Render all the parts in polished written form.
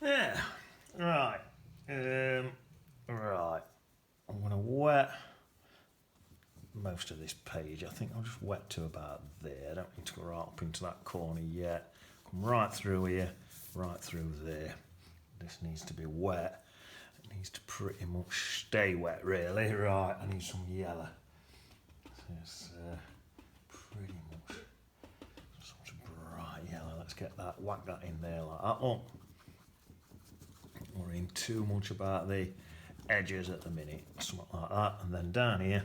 Yeah, right. Right. I'm going to wet most of this page. I think I'll just wet to about there. I don't need to go right up into that corner yet. Come right through here, right through there. This needs to be wet. It needs to pretty much stay wet, really. Right, I need some yellow. So it's pretty much such a bright yellow. Let's get that, whack that in there like that. Oh, worrying too much about the edges at the minute. Something like that. And then down here,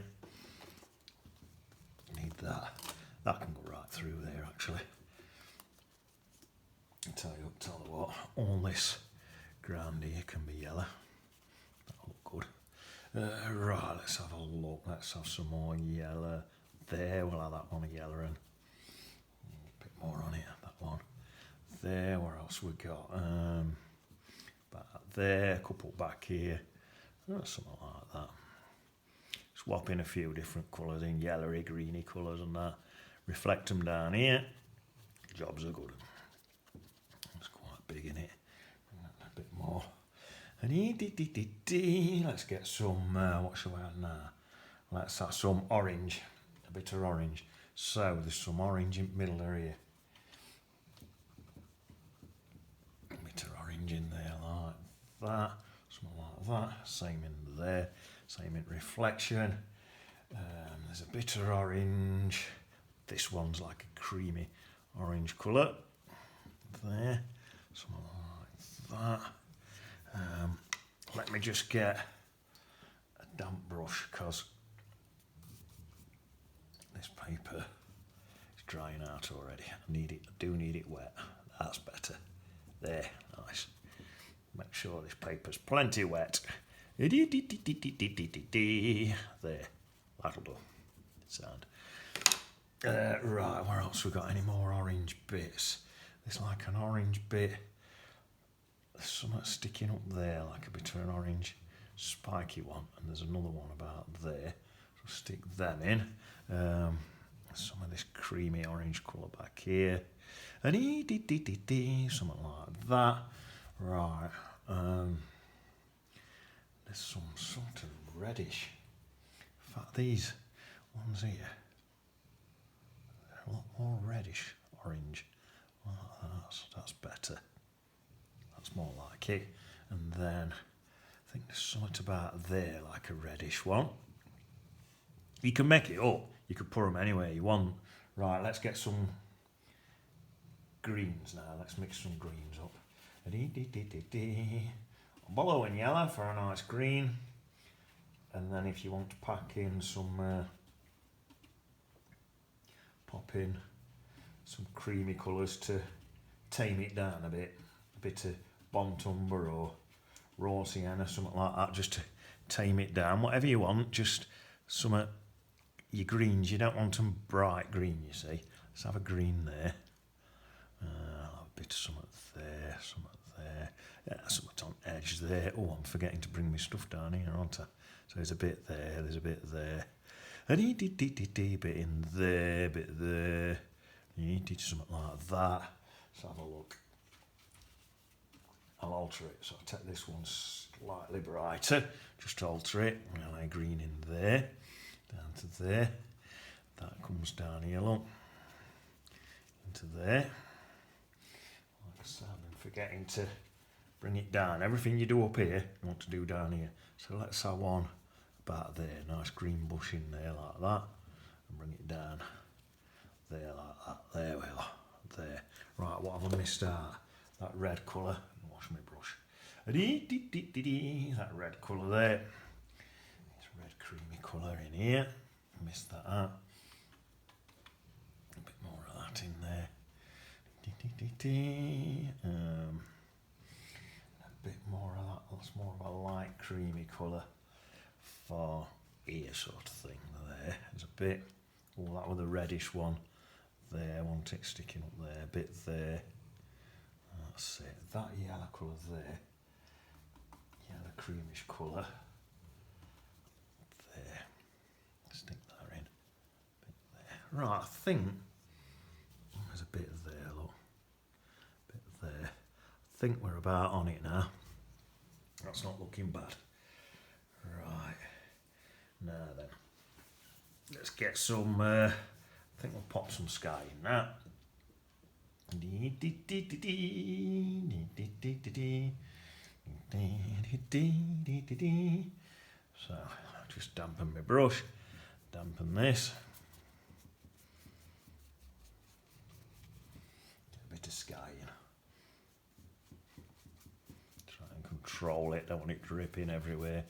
need that. That can go right through there, actually. Tell you what, all this ground here can be yellow. That'll look good. Right, let's have a look. Let's have some more yellow. There, we'll have that one of yellow and a bit more on it. That one. There, where else we got? Back there, a couple back here. Something like that. Swap in a few different colours in, yellowy, greeny colours and that. Reflect them down here. Jobs are good. It's quite big in it. A bit more. And let's get some, what shall we have now? Let's have some orange. A bit of orange. So there's some orange in the middle area. A bit of orange in there like that. Something like that. Same in there. Same in reflection. There's a bit of orange. This one's like a creamy orange colour. There. Something like that. Let me just get a damp brush because this paper is drying out already. I do need it wet. That's better. There, nice. Make sure this paper's plenty wet. There, that'll do. Sound. Right, where else we got any more orange bits? There's like an orange bit. There's something sticking up there, like a bit of an orange spiky one, and there's another one about there. So stick them in. Some of this creamy orange colour back here, and something like that. Right. There's some sort of reddish. In fact, these ones here, they're a lot more reddish orange. Well, that's better. That's more like it. And then I think there's something about there, like a reddish one. You can make it up. You could put them anywhere you want. Right, let's get some greens now. Let's mix some greens up. Blue and yellow for a nice green. And then if you want to pack in some, pop in some creamy colours to tame it down a bit. A bit of Bon Umber or raw sienna, something like that, just to tame it down. Whatever you want, just some your greens. You don't want them bright green, you see. Let's have a green there. I'll have a bit of something there, something there. Yeah, something on edge there. Oh, I'm forgetting to bring my stuff down here, aren't I? So there's a bit there, there's a bit there. And bit in there, bit there. Something like that. Let's have a look. I'll alter it. So I'll take this one slightly brighter. Just alter it. And I green in there. Down to there. That comes down here, look. Into there. Like I said, I've been forgetting to bring it down. Everything you do up here, you want to do down here. So let's have one about there. Nice green bush in there like that. And bring it down there like that. There we are. There. Right, what have I missed out? That red colour. Wash my brush. That red colour there. This red creamy colour in here. Missed that out. A bit more of that in there. A bit more of that. That's more of a light creamy colour for here sort of thing there. There's a bit. Oh, that was a reddish one. There, I want it sticking up there. A bit there. That's it. That yellow colour there. Yellow creamish colour. There. Stick that in. Bit there. Right, I think there's a bit there, look. Bit there. I think we're about on it now. That's not looking bad. Right. Now then. Let's get some, I think we'll pop some sky in that. So, just dampen my brush, dampen this. Get a bit of sky in. Try and control it, don't want it dripping everywhere.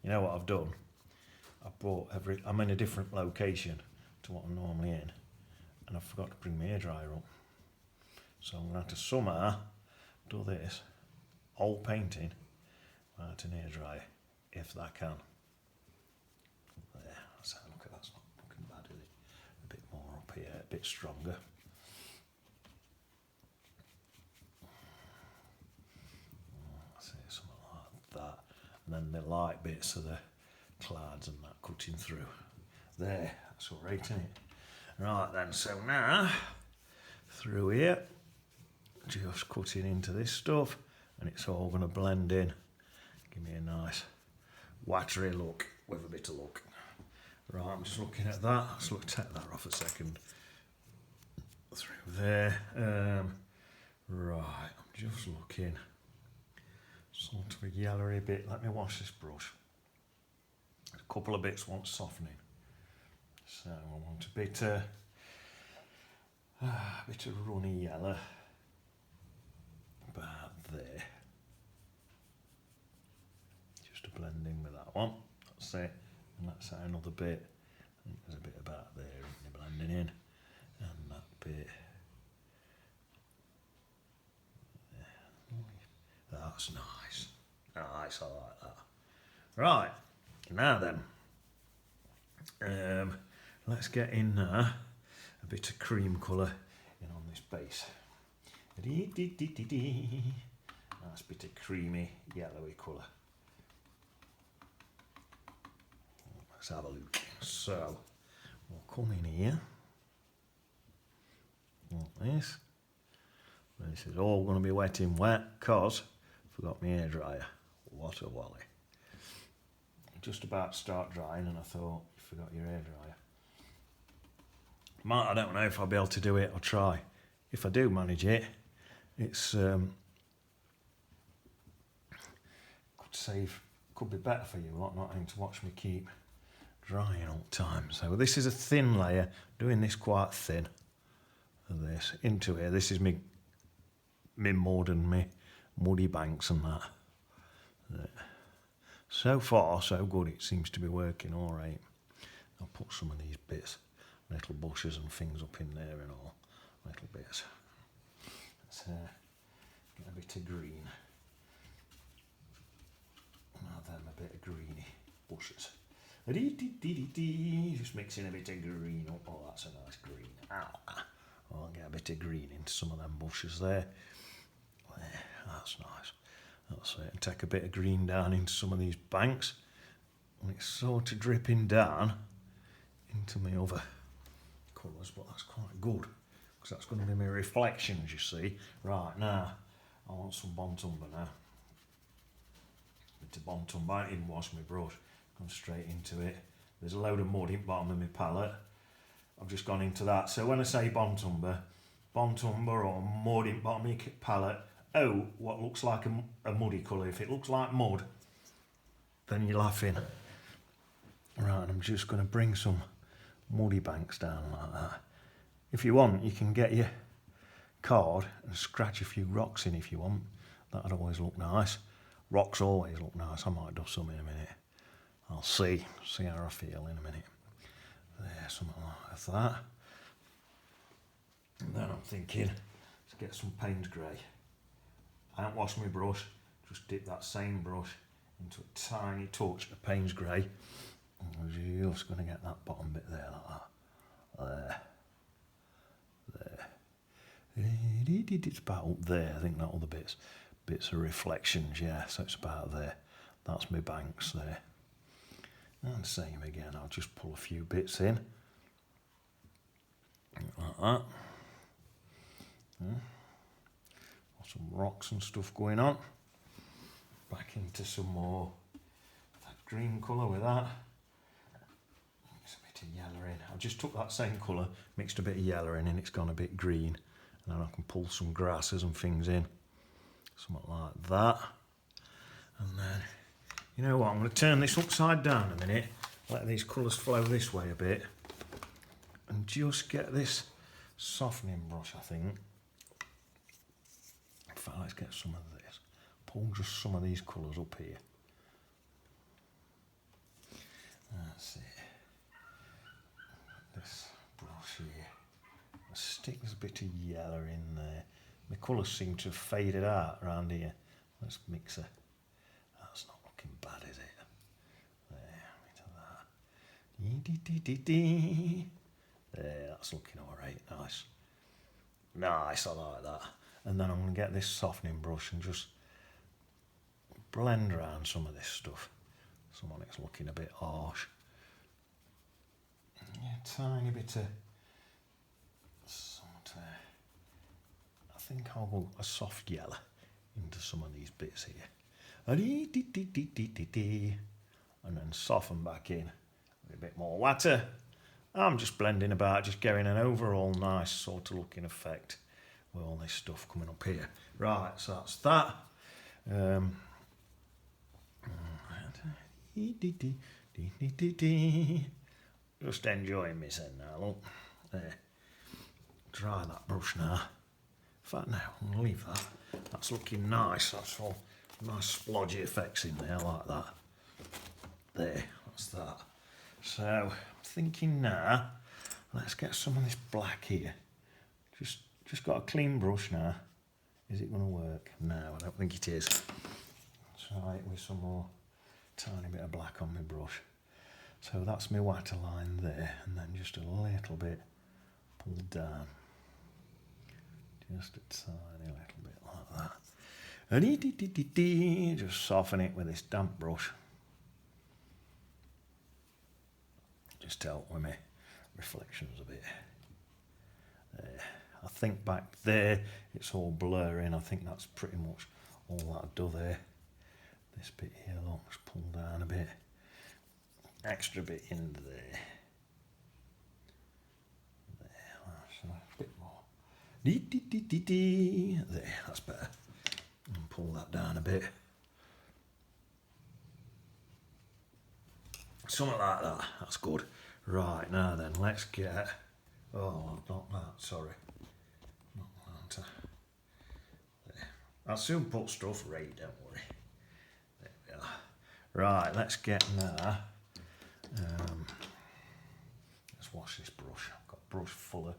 You know what I've done? I'm in a different location to what I'm normally in, and I forgot to bring my hairdryer up. So I'm going to have to somehow do this whole painting without an hairdryer, if I can. There, that's how, look at that's not looking bad, is it? A bit more up here, a bit stronger. See, something like that. And then the light bits of the clouds and that cutting through. There, that's all right, isn't it? Right then, so now, through here, just cutting into this stuff, and it's all going to blend in. Give me a nice watery look with a bit of luck. Right, I'm just looking at that. Let's take that off a second. Through there. Right, I'm just looking. Sort of a yellowy bit. Let me wash this brush. A couple of bits want softening. So I want a bit of runny yellow. About there. Just to blend in with that one. That's it. And that's another bit. I think there's a bit about there, isn't there, blending in. And that bit. That's nice. Nice, I like that. Right, now then. Let's get in there a bit of cream colour in on this base. Nice bit of creamy, yellowy colour. Let's have a look. So, we'll come in here, like this. This is all going to be wet in wet, because I forgot my hairdryer. What a wally. Just about to start drying, and I thought, you forgot your hairdryer. I don't know if I'll be able to do it. I'll try. If I do manage it, it's could be better for you lot, not having to watch me keep drying all the time. So this is a thin layer, doing this quite thin of this into here. This is me mud and me muddy banks and that. There. So far so good, it seems to be working all right. I'll put some of these bits, little bushes and things up in there and all, little bits. Let's get a bit of green. Now then, a bit of greeny bushes. Just mixing a bit of green up. Oh, that's a nice green. I'll get a bit of green into some of them bushes there. That's nice. That's it. And take a bit of green down into some of these banks. And it's sort of dripping down into my other colours, but that's quite good, because that's going to be my reflections, you see. Right, now, I want some Bontumber now. Bit of Bontumber. I didn't wash my brush. Gone straight into it. There's a load of mud in the bottom of my palette. I've just gone into that. So when I say Bontumber or mud in the bottom of your palette, what looks like a muddy colour. If it looks like mud, then you're laughing. Right, I'm just going to bring some muddy banks down like that. If you want, you can get your card and scratch a few rocks in if you want. That'd always look nice. Rocks always look nice. I might do some in a minute. I'll see how I feel in a minute. There, something like that. And then I'm thinking, let's get some Payne's Grey. I haven't washed my brush, just dip that same brush into a tiny touch of Payne's Grey. And I'm just going to get that bottom bit there, like that. There. It's about up there, I think that other bits of reflections, yeah, so it's about there. That's my banks there. And same again, I'll just pull a few bits in. Like that. some rocks and stuff going on. Back into some more of that green colour with that. Mix a bit of yellow in. I just took that same colour, mixed a bit of yellow in, and it's gone a bit green. And then I can pull some grasses and things in. Something like that. And then, you know what, I'm going to turn this upside down a minute, let these colours flow this way a bit, and just get this softening brush, I think. In fact, let's get some of this. Pull just some of these colours up here. That's it. This brush here. Stick this bit of yellow in there. The colours seem to have faded out around here. Let's mix it. That's not looking bad, is it? There, a bit of that. There, that's looking alright. Nice. Nice, I like that. And then I'm going to get this softening brush and just blend around some of this stuff. Some of it's looking a bit harsh. Yeah, tiny bit of sort of, I think I'll go a soft yellow into some of these bits here. And then soften back in with a bit more water. I'm just blending about, just getting an overall nice sort of looking effect with all this stuff coming up here. Right, so that's that. Just enjoying myself now, look. There. Dry that brush now. In fact, now I'm going to leave that. That's looking nice. That's all nice splodgy effects in there like that. There, that's that. So, I'm thinking now, let's get some of this black here. Just got a clean brush now. Is it going to work? No, I don't think it is. Try it with some more tiny bit of black on my brush. So that's my waterline there, and then just a little bit pulled down. Just a tiny little bit like that. Just soften it with this damp brush. Just help with my reflections a bit. There. I think back there it's all blurring. I think that's pretty much all that I've done there. This bit here, look, just pull down a bit. Extra bit in there. There, that's a bit more. There, that's better. And pull that down a bit. Something like that, that's good. Right, now then, let's get... Oh, I've knocked that, sorry. Knocked that. There. I'll soon put stuff right, don't worry. There we are. Right, let's get now... let's wash this brush. I've got a brush full of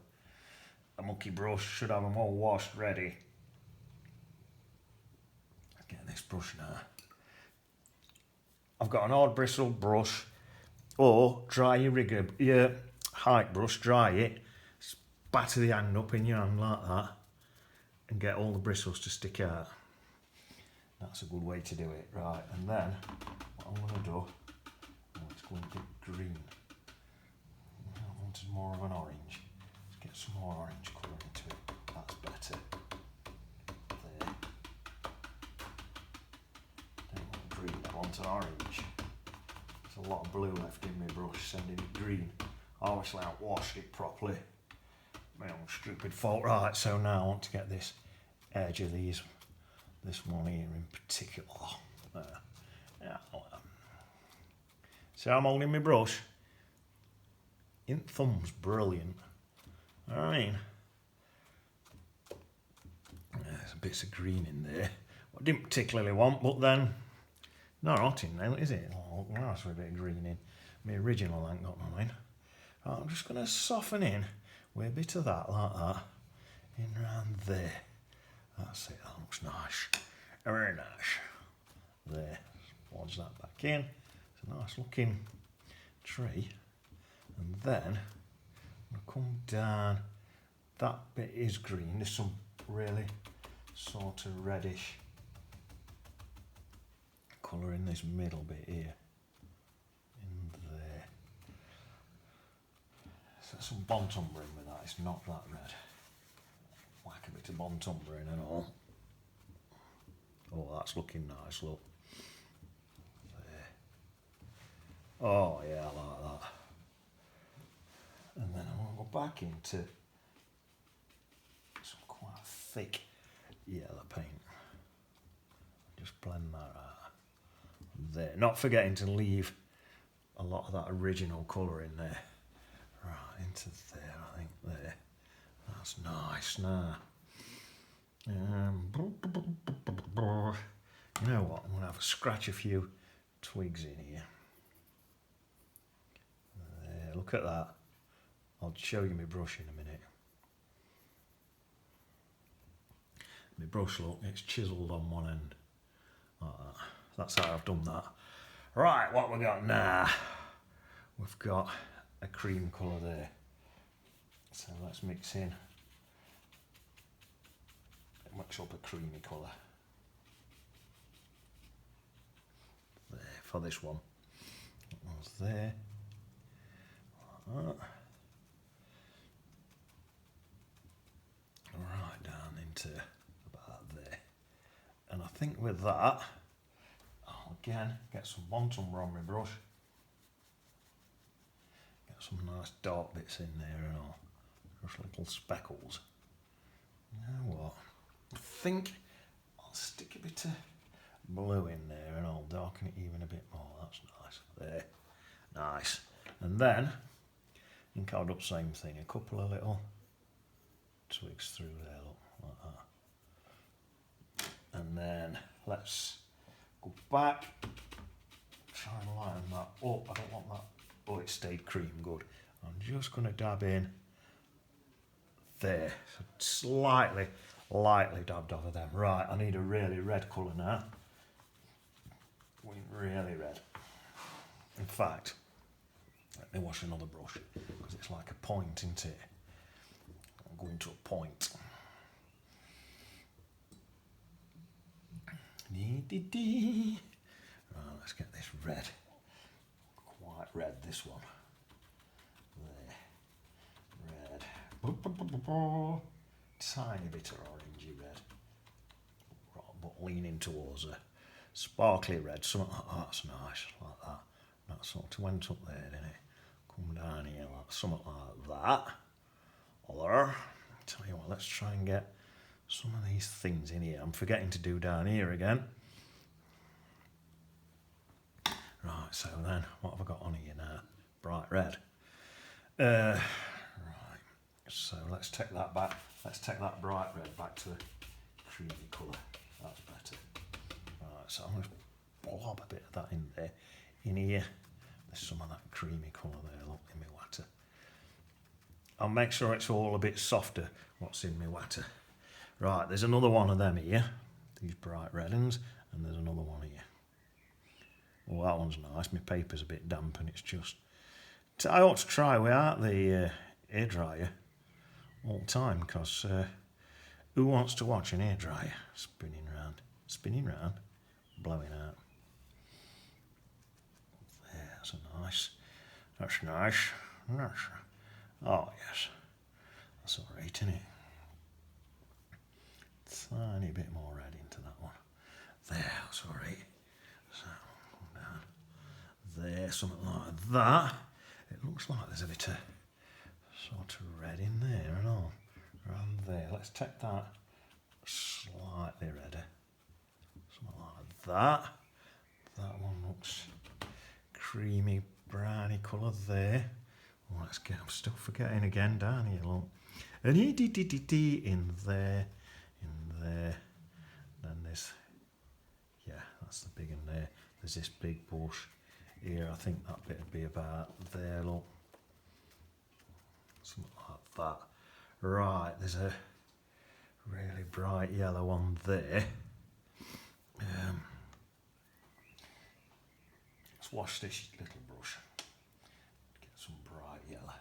a monkey brush. Should have them all washed ready. Get this brush now. I've got an hard bristle brush, or dry your height brush. Dry it, batter the hand up in your hand like that, and get all the bristles to stick out. That's a good way to do it. Right, and then what I'm going to do. Let's go a bit green. I wanted more of an orange. Let's get some more orange colour into it. That's better. There. Don't want green, I want an orange. There's a lot of blue left in my brush, sending it green. Obviously I haven't washed it properly. My own stupid fault. Right, so now I want to get this edge of this one here in particular. There. Yeah. So I'm holding my brush. Thumb's brilliant. I mean, there's bits of green in there. What I didn't particularly want, but then not hot in now, is it? Oh, nice with a bit of green in. My original ain't got mine. Right, I'm just going to soften in with a bit of that, like that, in round there. That's it. That looks nice. Very nice. There. Splodge that back in. It's a nice looking tree. And then I'm going to come down. That bit is green. There's some really sort of reddish colour in this middle bit here. In there. So some Bontumber in with that. It's not that red. Whack a bit of Bontumber in and all. that's looking nice, look. There. Oh yeah, I like that. And then I'm going to go back into some quite thick yellow paint. Just blend that out. There. Not forgetting to leave a lot of that original colour in there. Right, into there, I think, there. That's nice now. You know what, I'm going to have a scratch a few twigs in here. There, look at that. I'll show you my brush in a minute. My brush, look, it's chiselled on one end. Like that. That's how I've done that. Right, what we got now? We've got a cream colour there. So let's mix up a creamy colour. There, for this one. That one's there. Like that. Right down into about there. And I think with that, I'll again get some Watercolour on my brush. Get some nice dark bits in there and all. Just little speckles. You know what? I think I'll stick a bit of blue in there and I'll darken it even a bit more. That's nice. There. Nice. And then, I think I'll do the same thing. A couple of little twigs through there, look, like that. And then let's go back, try and lighten that up. I don't want that, oh, it stayed cream good. I'm just going to dab in there, so slightly, lightly dabbed over them. Right, I need a really red colour now. Really red. In fact, let me wash another brush, because it's like a point, isn't it? I'm going to a point. Right, let's get this red. Quite red, this one. There. Red. Tiny bit of orangey red. But leaning towards a sparkly red. Something like that's nice, like that. That sort of went up there, didn't it? Come down here, like something like that. Or, tell you what, let's try and get some of these things in here. I'm forgetting to do down here again. Right, so then, what have I got on here now? Bright red. Right, so let's take that back. Let's take that bright red back to a creamy colour. That's better. Right, so I'm going to blob a bit of that in there. In here, there's some of that creamy colour there, look, in my water. I'll make sure it's all a bit softer, what's in my water. Right, there's another one of them here, these bright red ones, and there's another one here. Oh, that one's nice. My paper's a bit damp and it's just... I ought to try without the hairdryer all the time, because who wants to watch an hairdryer spinning round, blowing out? There, that's nice. That's nice. Oh, yes. That's all right, isn't it? Tiny bit more red into that one. There, that's all right. So, come down there, something like that. It looks like there's a bit of sort of red in there and all. Around there. Let's take that slightly redder. Something like that. That one looks creamy, browny colour there. Oh, let's get, I'm still forgetting again down here, look. And in there. Then there's, yeah, that's the big one there. There's this big bush here. I think that bit would be about there, look. Something like that. Right, there's a really bright yellow one there. Let's wash this little brush. Get some bright yellow.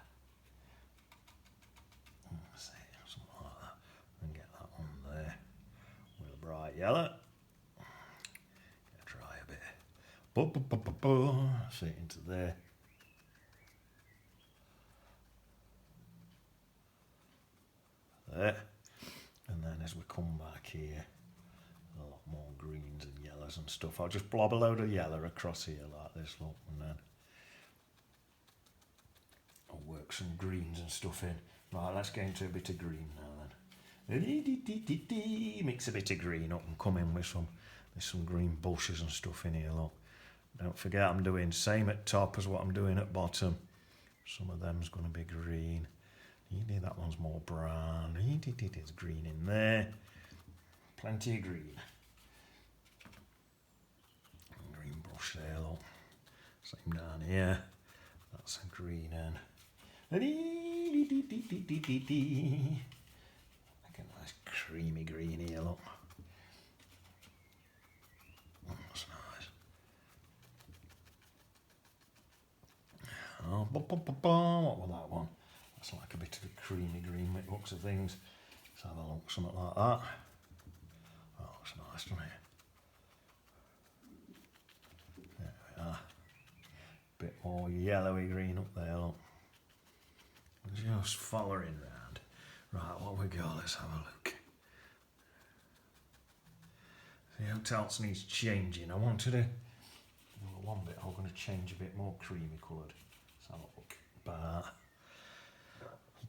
See, something like that. And get that one there with a bright yellow. Get dry a bit. See it into there. There. And then as we come back here, a lot more greens and yellows and stuff. I'll just blob a load of yellow across here like this, look, and then I'll work some greens and stuff in. Right, let's get into a bit of green now then. Mix a bit of green up and come in with some green bushes and stuff in here, look. Don't forget I'm doing same at top as what I'm doing at bottom. Some of them's going to be green. That one's more brown. There's green in there. Plenty of green. Green brush there, look. Same down here. That's a green and like a nice creamy green here, look. That's nice. Oh, what was that one? That's like a bit of a creamy green with looks of things. Let's have a look, something like that. That looks nice, doesn't it? There we are. Bit more yellowy green up there, look. Just following round. Right, what we got? Let's have a look. The else needs changing. I wanted a one bit. I'm going to change a bit more creamy coloured. Let's have a look. But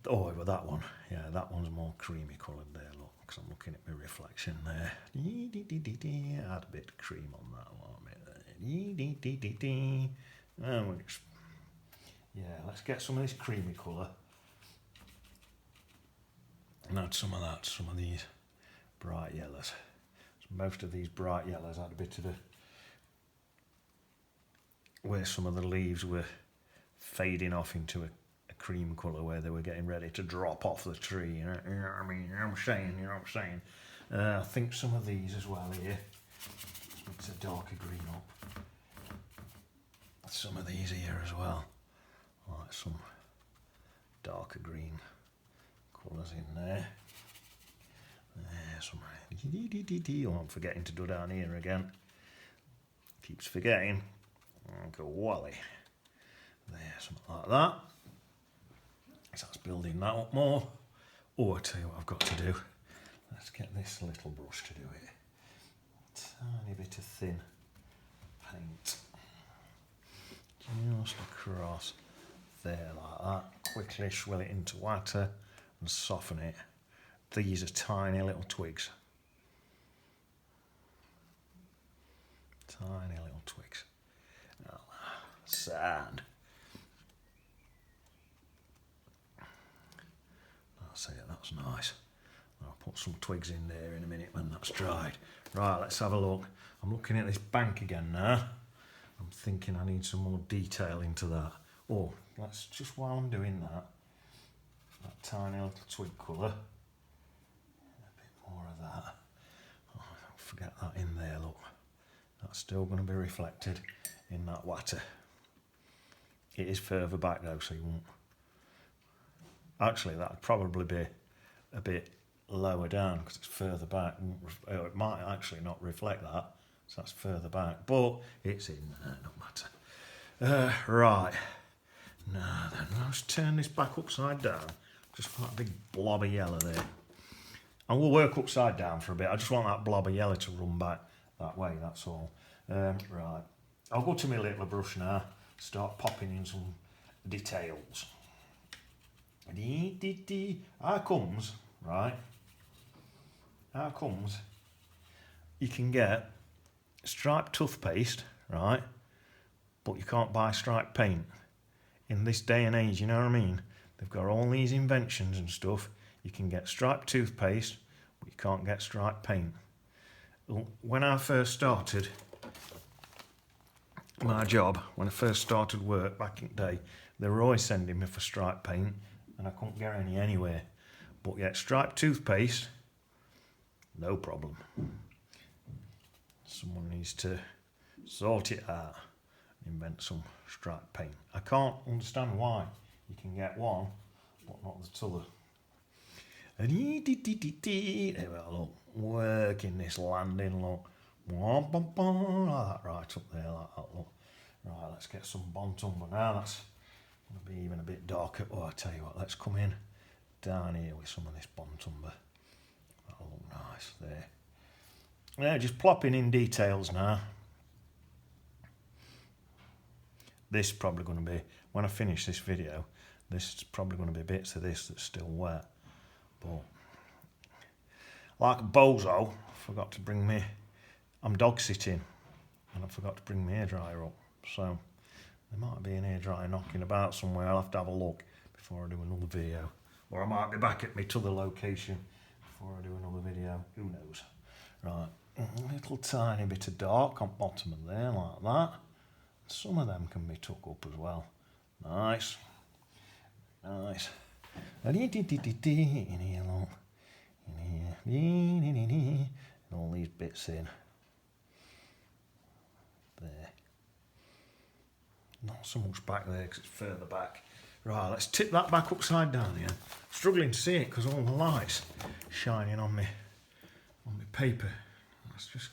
oh, well, that one. Yeah, that one's more creamy coloured there. Look, because I'm looking at my reflection there. Add a bit of cream on that one. Yeah, let's get some of this creamy colour. And add some of that, some of these bright yellows. So most of these bright yellows had a bit of where some of the leaves were fading off into a cream colour where they were getting ready to drop off the tree. You know what I mean? You know what I'm saying? I think some of these as well here. Let's mix a darker green up. Some of these here as well. Like some darker green colours in there. There's some. Oh, I'm forgetting to do down here again. Keeps forgetting. Go Wally. There, something like that. So that's building that up more. Oh, I tell you what I've got to do. Let's get this little brush to do it. Tiny bit of thin paint. Just across there like that. Quickly swill it into water and soften it. These are tiny little twigs. Tiny little twigs. Oh, sand. That's it, that's nice. I'll put some twigs in there in a minute when that's dried. Right, let's have a look. I'm looking at this bank again now. I'm thinking I need some more detail into that. Oh, let's just while I'm doing that tiny little twig colour, a bit more of that. Oh, don't forget that in there, look. That's still going to be reflected in that water. It is further back though, so you won't. Actually, that'd probably be a bit lower down because it's further back. It might actually not reflect that. So that's further back, but it's in there, no matter. Right, now then, let's turn this back upside down. Just for that big blob of yellow there. And we'll work upside down for a bit. I just want that blob of yellow to run back that way, that's all. Right, I'll go to my little brush now, start popping in some details. How comes, right, you can get striped toothpaste, right, but you can't buy striped paint. In this day and age, you know what I mean? They've got all these inventions and stuff. You can get striped toothpaste, but you can't get striped paint. When I first started my job, when I first started work back in the day, they were always sending me for striped paint, and I couldn't get any anywhere. But yet striped toothpaste, no problem. Someone needs to sort it out and invent some striped paint. I can't understand why you can get one, but not the other. There we are, look. Working this landing, look. Like that, right up there, like that, look. Right, let's get some Bontumber now. That's going to be even a bit darker. Oh, I tell you what, let's come in down here with some of this Bontumber. That'll look nice there. Yeah, just plopping in details now. This is probably going to be, when I finish this video, this is probably going to be bits of this that's still wet. But, like a bozo, I forgot to bring me, I'm dog sitting, and I forgot to bring my hairdryer up. So, there might be an hairdryer knocking about somewhere. I'll have to have a look before I do another video. Or I might be back at my other location before I do another video. Who knows? Right, a little tiny bit of dark on bottom of there, like that. Some of them can be took up as well. Nice. Nice. In here, look. In here. And all these bits in. There. Not so much back there because it's further back. Right, let's tip that back upside down here. Struggling to see it because all the lights shining on me paper. Let's just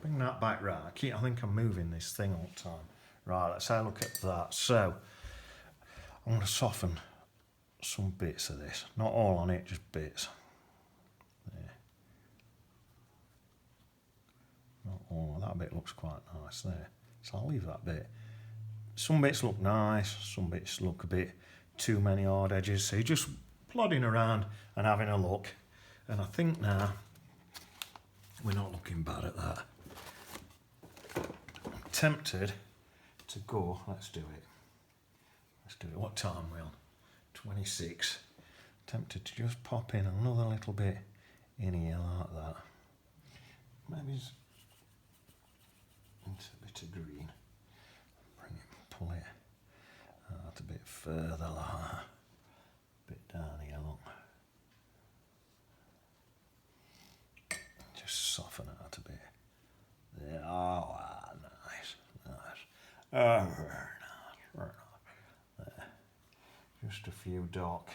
bring that back right. I think I'm moving this thing all the time. Right, let's have a look at that. So, I'm going to soften some bits of this. Not all on it, just bits. There. Not all. That bit looks quite nice there. So I'll leave that bit. Some bits look nice, some bits look a bit too many hard edges. So you're just plodding around and having a look. And I think now we're not looking bad at that. I'm tempted to go, let's do it. What time are we on? 26. Tempted to just pop in another little bit in here like that. Maybe into a bit of green. Bring it, pull it out a bit further like that. Bit down here, look. Just soften it out a bit. There. Oh, nice. Oh, very nice. There. Just a few dark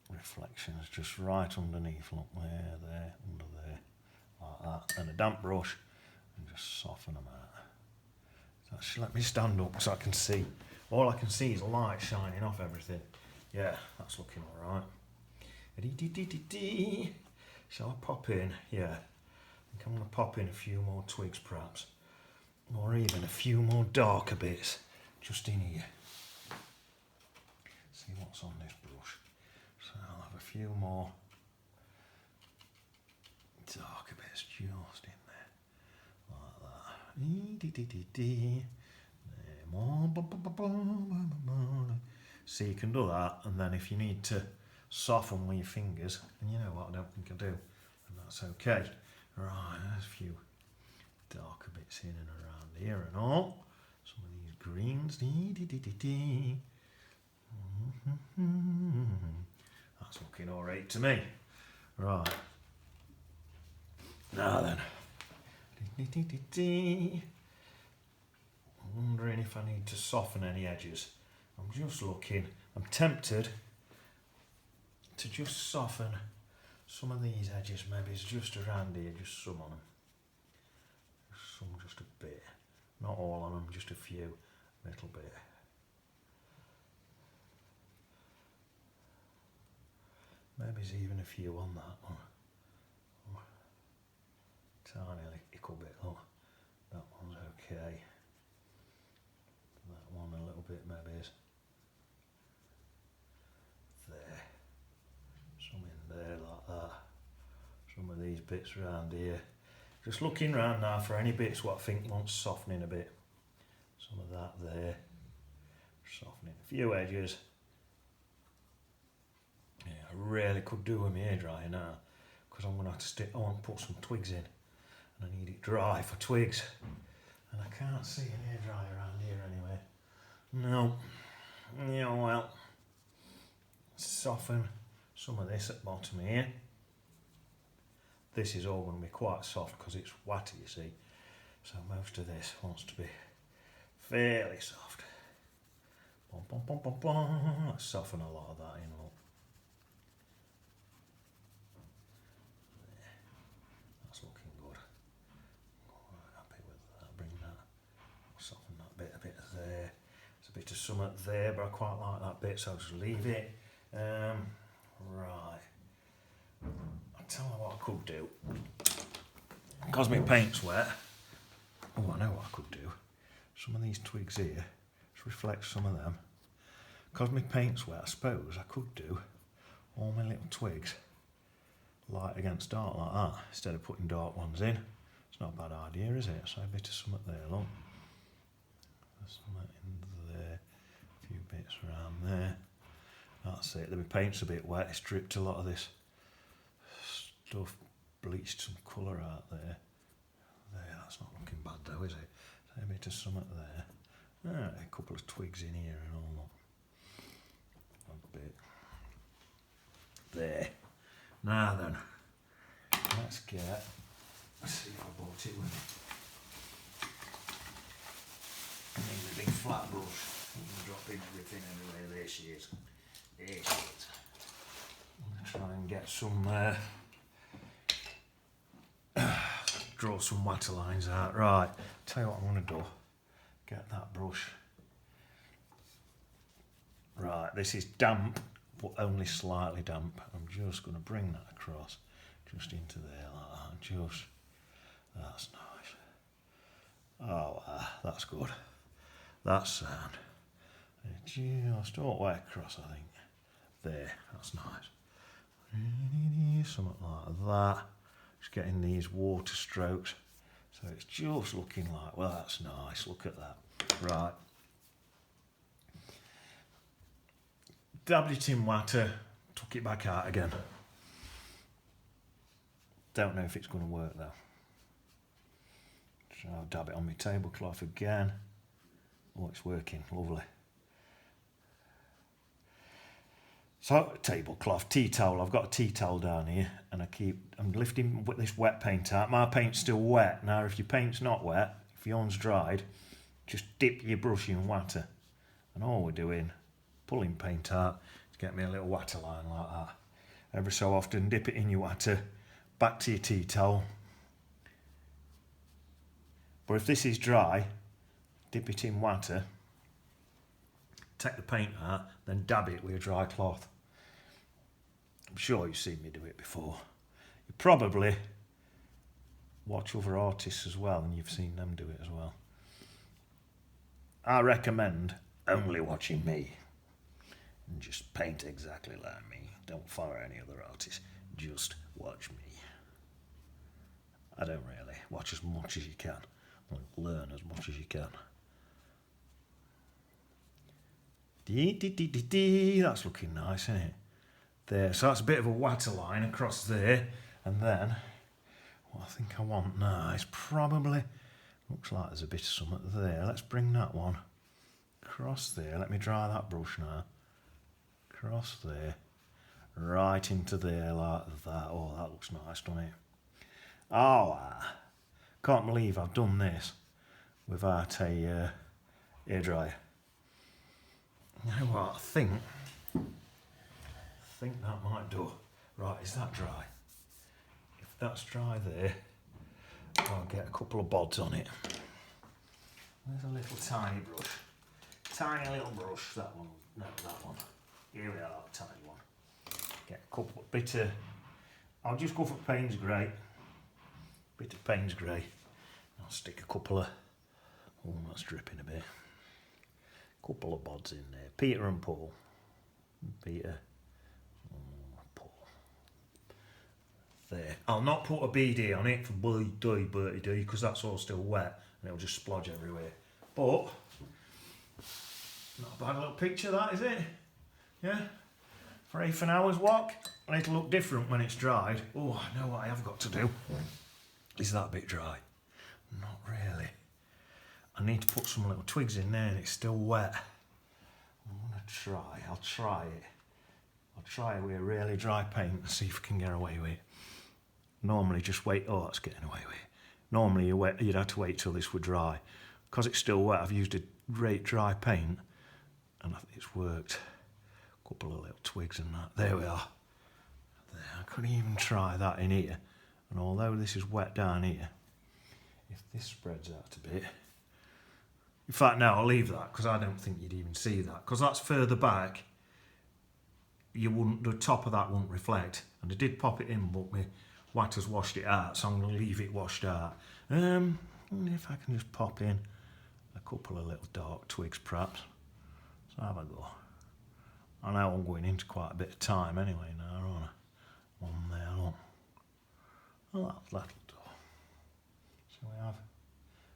reflections just right underneath. Look, there, under there. Like that. And a damp brush and just soften them out. So actually, let me stand up so I can see. All I can see is light shining off everything. Yeah, that's looking alright. Shall I pop in? Yeah. I think I'm going to pop in a few more twigs perhaps. Or even a few more darker bits just in here. See what's on this brush. So I'll have a few more darker bits just in there. Like that. There, more. See, you can do that, and then if you need to soften with your fingers, and you know what, I don't think I do, and that's okay. Right, there's a few darker bits in and around here and all. Some of these greens. That's looking alright to me. Right. Now then. I'm wondering if I need to soften any edges. I'm just looking. I'm tempted to just soften some of these edges. Maybe it's just around here, just some on them. Some just a bit. Not all on them, just a few. A little bit. Maybe there's even a few on that one. Oh, tiny little bit, look. That one's okay. That one a little bit maybe is there. Some in there like that. Some of these bits around here. Just looking around now for any bits what I think wants softening a bit. Some of that there. Softening a few edges. Yeah, I really could do with my hairdryer now because I'm going to have to stick, I want to put some twigs in and I need it dry for twigs and I can't see an hairdryer around here anyway. No. Yeah, well, soften some of this at the bottom here. This is all going to be quite soft because it's watty, you see. So most of this wants to be fairly soft. Let's soften a lot of that in, look. There. That's looking good. Quite happy with that. Bring that, soften that bit a bit there. There's a bit of something there, but I quite like that bit, so I'll just leave it. Right. I'll tell you what I could do. Because my paint's wet. Oh, I know what I could do. Some of these twigs here, just reflect some of them. Because my paint's wet, I suppose I could do all my little twigs light against dark like that, instead of putting dark ones in. It's not a bad idea, is it? So a bit of something there, look. There's something in there, a few bits around there. That's it. The paint's a bit wet, it's dripped a lot of this stuff, bleached some colour out there. There, that's not looking bad though, is it? So a bit of something there. A couple of twigs in here and all that. A bit. There. Now then, let's see if I bought it with me. I need a big flat brush. I'm dropping everything everywhere. There she is. There she is. I'm going to try and get some, draw some water lines out. Right, tell you what I'm going to do. Get that brush. Right, this is damp, but only slightly damp. I'm just going to bring that across, just into there like that. Just, that's nice. Oh, that's good. That's sound. Just all the way across, I think. There, that's nice. Something like that. Just getting these water strokes. So it's just looking like, well, that's nice. Look at that. Right. Dabbed it in water, took it back out again. Don't know if it's going to work though. So I'll dab it on my tablecloth again. Oh, it's working, lovely. So, tablecloth, tea towel. I've got a tea towel down here and I'm lifting this wet paint out. My paint's still wet. Now, if your paint's not wet, if yours dried, just dip your brush in water. And all we're doing, pulling paint out to get me a little water line like that. Every so often, dip it in your water, back to your tea towel. But if this is dry, dip it in water, take the paint out, then dab it with a dry cloth. I'm sure you've seen me do it before. You probably watch other artists as well, and you've seen them do it as well. I recommend only watching me and just paint exactly like me. Don't follow any other artists, just watch me. I don't really. Watch as much as you can. Learn as much as you can. That's looking nice, isn't it? There, so that's a bit of a water line across there, and then what I think I want now is probably, looks like there's a bit of something there. Let's bring that one across there. Let me dry that brush now. Across there, right into there like that. Oh, that looks nice, doesn't it? Oh, can't believe I've done this without a hairdryer. You know what, I think that might do. Right, is that dry? If that's dry there, I'll get a couple of bods on it. There's a little tiny brush. Tiny little brush, that one. No, that one. Here we are, tiny one. Get a couple, I'll just go for Payne's Grey. Bit of Payne's Grey. I'll stick a couple of, oh, that's dripping a bit. Couple of bods in there. Peter and Paul. Peter. Paul. There. I'll not put a BD on it for Bertie because that's all still wet and it'll just splodge everywhere. But, not a bad little picture that, is it? Yeah? For half an hour's walk. It'll look different when it's dried. Oh, I know what I have got to do. Is that a bit dry? Not really. I need to put some little twigs in there and it's still wet. I'm going to try. I'll try it. I'll try it with a really dry paint and see if I can get away with it. Normally just wait. Oh, that's getting away with it. Normally you'd have to wait till this were dry. Because it's still wet, I've used a great dry paint and I think it's worked. A couple of little twigs and that. There we are. There. I couldn't even try that in here. And although this is wet down here, if this spreads out a bit, in fact, no, I'll leave that because I don't think you'd even see that because that's further back. The top of that won't reflect, and I did pop it in, but Watter's washed it out, so I'm going to leave it washed out. Wonder if I can just pop in a couple of little dark twigs perhaps. So have a go. I know I'm going into quite a bit of time anyway now, aren't I? One there, look. Well, that'll do. So we have,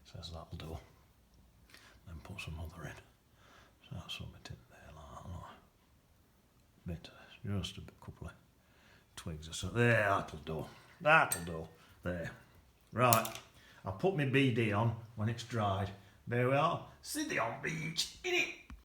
says that'll do. Then put some other in. So that's something in there like that, look. Just a couple of twigs or something. There, that'll do. That'll do. There. Right. I'll put my BD on when it's dried. There we are. See the on beach, innit?